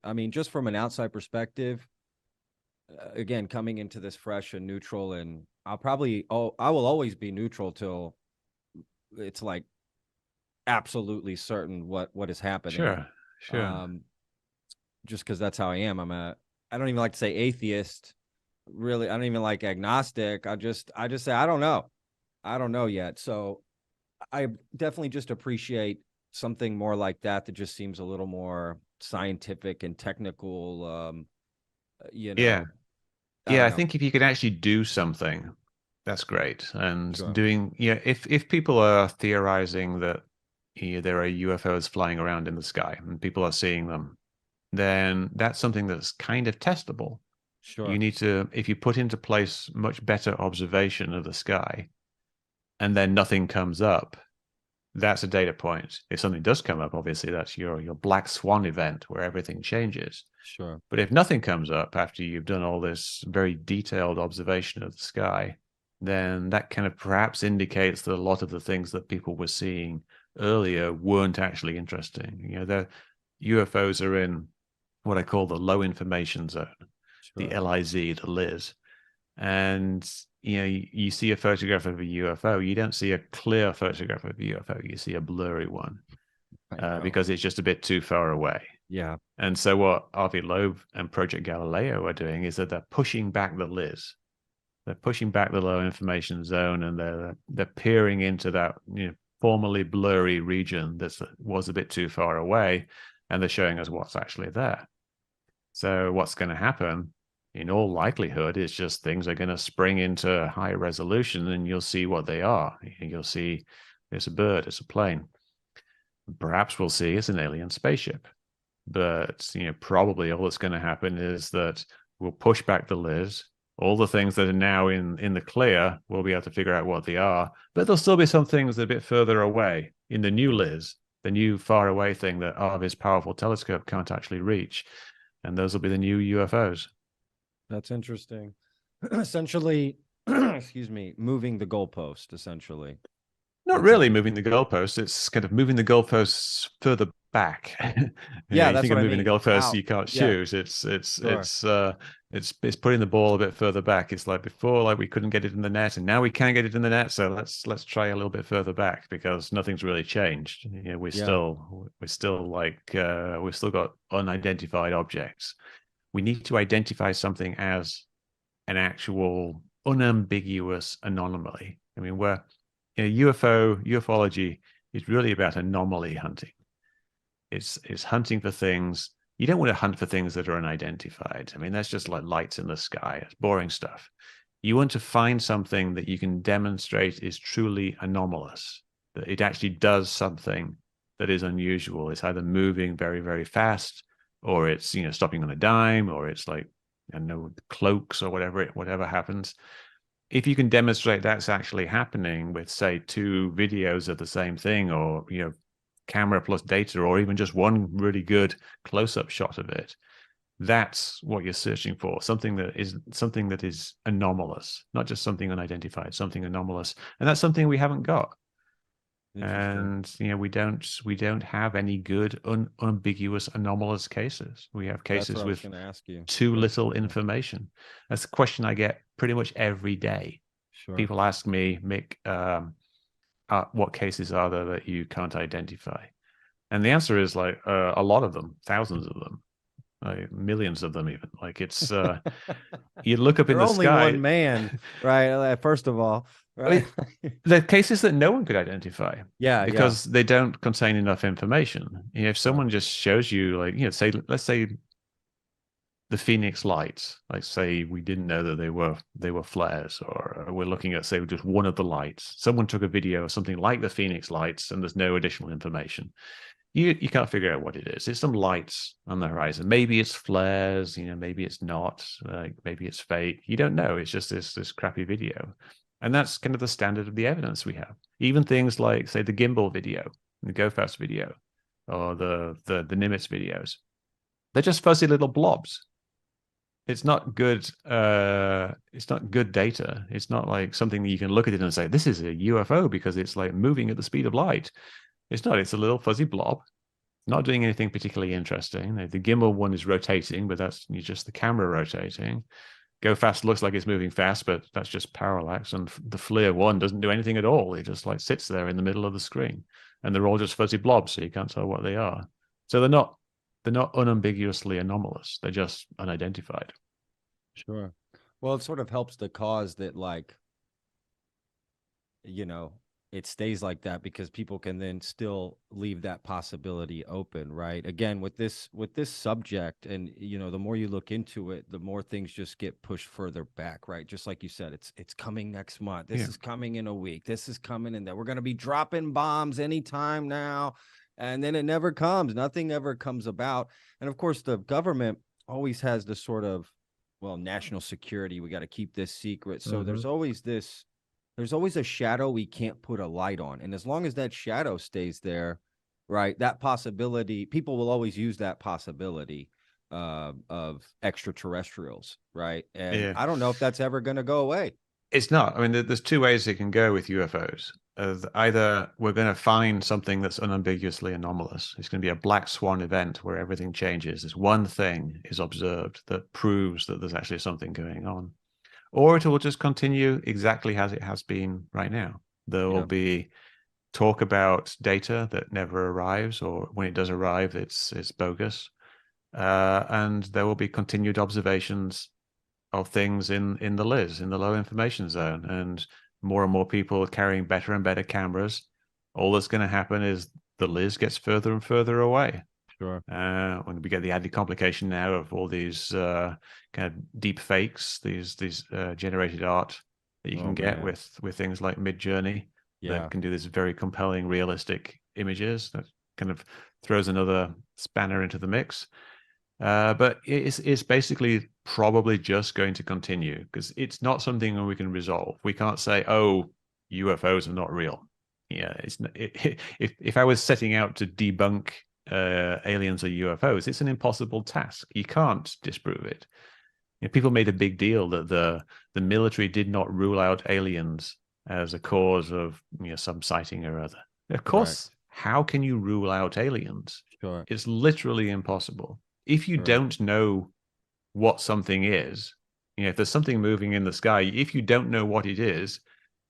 I mean, just from an outside perspective, again, coming into this fresh and neutral, and I will always be neutral till it's like absolutely certain what is happening. Sure, sure. Um, just because that's how I am. I don't even like to say atheist. Really, I don't even like agnostic. I just say I don't know. I don't know yet. So I definitely just appreciate something more like that just seems a little more scientific and technical. You Yeah. know, I Yeah, don't I know. think if you can actually do something, that's great. And Sure. doing, yeah, if people are theorizing that there are UFOs flying around in the sky and people are seeing them, then that's something that's kind of testable. You Sure. need to, if you put into place much better observation of the sky and then nothing comes up, that's a data point. If something does come up, obviously that's your black swan event where everything changes. Sure. But if nothing comes up after you've done all this very detailed observation of the sky, then that kind of perhaps indicates that a lot of the things that people were seeing earlier weren't actually interesting. The UFOs are in what I call the low information zone, the Sure. LIZ, the Liz. And you see a photograph of a UFO, you don't see a clear photograph of a UFO, you see a blurry one I know. because it's just a bit too far away. Yeah. And so what Avi Loeb and Project Galileo are doing is that they're pushing back the Liz. They're pushing back the low information zone, and they're peering into that formerly blurry region that was a bit too far away, and they're showing us what's actually there. So what's going to happen, in all likelihood, is just things are going to spring into high resolution, and you'll see what they are. You'll see it's a bird, it's a plane. Perhaps we'll see it's an alien spaceship. But probably all that's going to happen is that we'll push back the Liz. All the things that are now in the clear, we'll be able to figure out what they are. But there'll still be some things that are a bit further away in the new Liz, the new far away thing that Arvi's powerful telescope can't actually reach. And those will be the new UFOs. That's interesting. Essentially, excuse me, moving the goalpost, essentially. Not That's really moving the goalposts. It's kind of moving the goalposts further back. yeah, You that's think what of I moving the mean. goalposts Out. you can't Yeah, shoot. sure. It's putting the ball a bit further back. It's like before, like we couldn't get it in the net, and now we can get it in the net. So let's try a little bit further back because nothing's really changed. Yeah. We're still we've still got unidentified objects. We need to identify something as an actual unambiguous anomaly. I mean, where ufology is really about anomaly hunting. It's hunting for things. You don't want to hunt for things that are unidentified. I mean, that's just like lights in the sky. It's boring stuff. You want to find something that you can demonstrate is truly anomalous, that it actually does something that is unusual. It's either moving very, very fast, or it's stopping on a dime, or it's like I don't know, cloaks or whatever happens. If you can demonstrate that's actually happening with, say, two videos of the same thing, or camera plus data, or even just one really good close-up shot of it, that's what you're searching for. Something that is anomalous, not just something unidentified, something anomalous. And that's something we haven't got. Interesting. And we don't have any good unambiguous anomalous cases. We have That's what cases I was with going to ask you. too What little yeah, information. That's a question I get pretty much every day. sure. People ask me, Mick, what cases are there that you can't identify? And the answer is like a lot of them, thousands of them, like millions of them even. Like it's you look up in You're the only sky. one man, right? First of all, I right? mean, the cases that no one could identify Yeah, yeah, because they don't contain enough information. If sure. someone just shows you, like, say, let's say the Phoenix lights, like say we didn't know that they were flares, or we're looking at, say, just one of the lights. Someone took a video of something like the Phoenix lights, and there's no additional information. You can't figure out what it is. It's some lights on the horizon. Maybe it's flares, maybe it's not, maybe it's fake. You don't know. It's just this crappy video. And that's kind of the standard of the evidence we have. Even things like, say, the gimbal video, the GoFast video, or the Nimitz videos. They're just fuzzy little blobs. It's not good. It's not good data. It's not like something that you can look at it and say, this is a UFO because it's like moving at the speed of light. It's not. It's a little fuzzy blob. not doing anything particularly interesting. The gimbal one is rotating, but that's just the camera rotating. Go fast looks like it's moving fast, but that's just parallax. And the FLIR one doesn't do anything at all. It just like sits there in the middle of the screen, and they're all just fuzzy blobs, so you can't tell what they are. So they're not unambiguously anomalous. They're just unidentified. Sure. Well, it sort of helps the cause that, like, you know, it stays like that because people can then still leave that possibility open, right? Again, with this subject, and the more you look into it, the more things just get pushed further back, right? Just like you said, it's coming next month. This Yeah. is coming in a week. This is coming in that we're going to be dropping bombs anytime now. And then it never comes. Nothing ever comes about. And of course, the government always has this sort of, well, national security. We got to keep this secret. So there's always a shadow we can't put a light on. And as long as that shadow stays there, right, that possibility, people will always use that possibility of extraterrestrials, right? And Yeah. I don't know if that's ever going to go away. It's not. I mean, there's two ways it can go with UFOs. Either we're going to find something that's unambiguously anomalous. It's going to be a black swan event where everything changes. This one thing is observed that proves that there's actually something going on. Or it will just continue exactly as it has been right now. There will Yeah, be talk about data that never arrives, or when it does arrive, it's bogus. And there will be continued observations of things in the LIS, in the low information zone, and more people carrying better and better cameras. All that's going to happen is the LIS gets further and further away. sure. When we get the added complication now of all these kind of deep fakes, these generated art that you Oh can get man. with things like Midjourney that Yeah, can do this very compelling, realistic images that kind of throws another spanner into the mix. But it's basically probably just going to continue because it's not something we can resolve. We can't say, oh, UFOs are not real. Yeah, if I was setting out to debunk aliens or UFOs, it's an impossible task. You can't disprove it. People made a big deal that the military did not rule out aliens as a cause of some sighting or other. Of right. course, how can you rule out aliens? Sure. It's literally impossible. If you Sure. don't know what something is, if there's something moving in the sky, if you don't know what it is,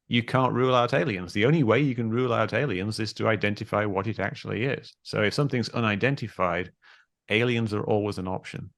you can't rule out aliens. The only way you can rule out aliens is to identify what it actually is. So if something's unidentified, aliens are always an option.